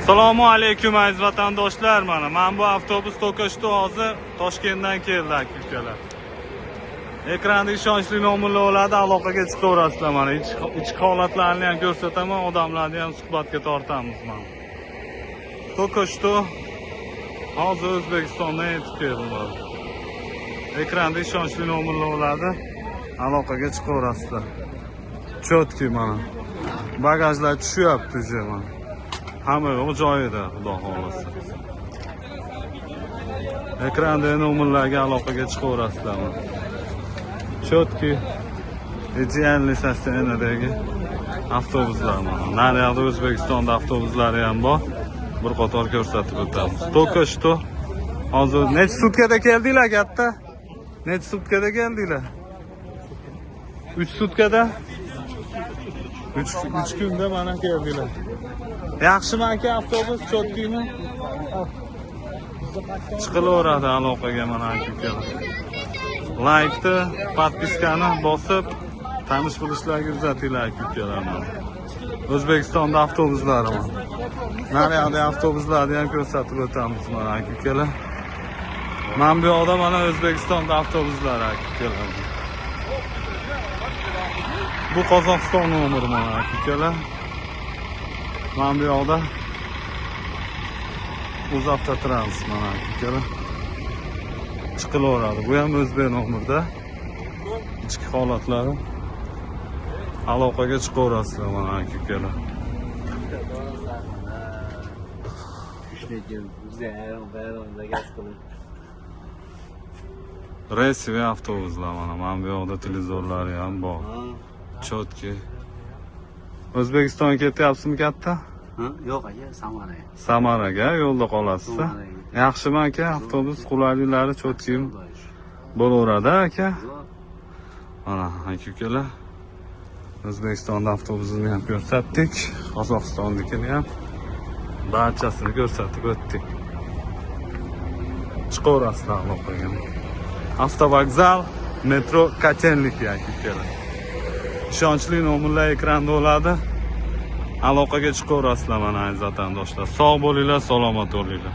Assalomu alaykum aziz vatandoshlar. Men bu avtobus to'qnashdi hozir Toshkentdan keldi akalar. Ekranda ishonchli nomerlar bo'ladi, aloqaga chiqaverasizlar. Mana ichki holatlarni ham ko'rsataman, odamlarni ham suhbatga tortamiz mana. To'qnashdi hozir O'zbekistondan yetib keldi. Ekranda ishonchli nomerlar bo'ladi, aloqaga chiqaverasizlar. Chotki mana. Bagajlar tushyapti mana. Hamma yo'q joyida, xudo xolasa. Ekranda nomerlarga aloqaga chiqaverasizlar. Chotki idealniy sostenadagi avtobuslar mana. Naryoqda O'zbekistonda avtobuslari ham bor. Bir qator ko'rsatib o'tamiz. To'qnashdi. Hozir necha sutkada keldinglar, katta? Necha sutkada keldinglar? 3 sutkada? 3 kunda mana keldinglar. Yaxshimi aka avtobus, chotkimi? Chiqilaveradi aloqaga mana akalar. Like'ni, podpiskani bosib, tanish bilishlarga uzatinglar akalar. O'zbekistonda avtobuslari mana. Naryoqda avtobuslarni ham ko'rsatib o'tamiz mana akalar. Men bu yoqda mana O'zbekistonda avtobuslari akalar. Bu Qozog'iston nomeri mana akalar. Men bu yoqda UzAvtotrans mana akalar. Chiqilaveradi. Bu ham o'zbek nomerda. Ichki holatlari aloqaga chiqaverasizlar mana akalar. Reysiy avtobuslar mana. Men bu yoqda televizorlari ham bor. Chotki. O'zbekistonga ketyapsizmi katta? Yo'q aka, Samaraga. Samaraga yo'lda qolasiz. Yaxshimi aka, avtobus qulayliklari chotki bo'laveradi aka. Mana akalar. O'zbekistonda avtobusini ham ko'rsatdik, Qozog'istonnikini ham barchasini ko'rsatib o'tdik. Chiqaverasizlar aloqaga. Avtovokzal, metro Katenliki akalar. Ishonchli nomerlar ekranda bo'ladi. Aloqaga chiqaverasizlar mana aziz vatandoshlar. Sog' bo'linglar, salomat bo'linglar.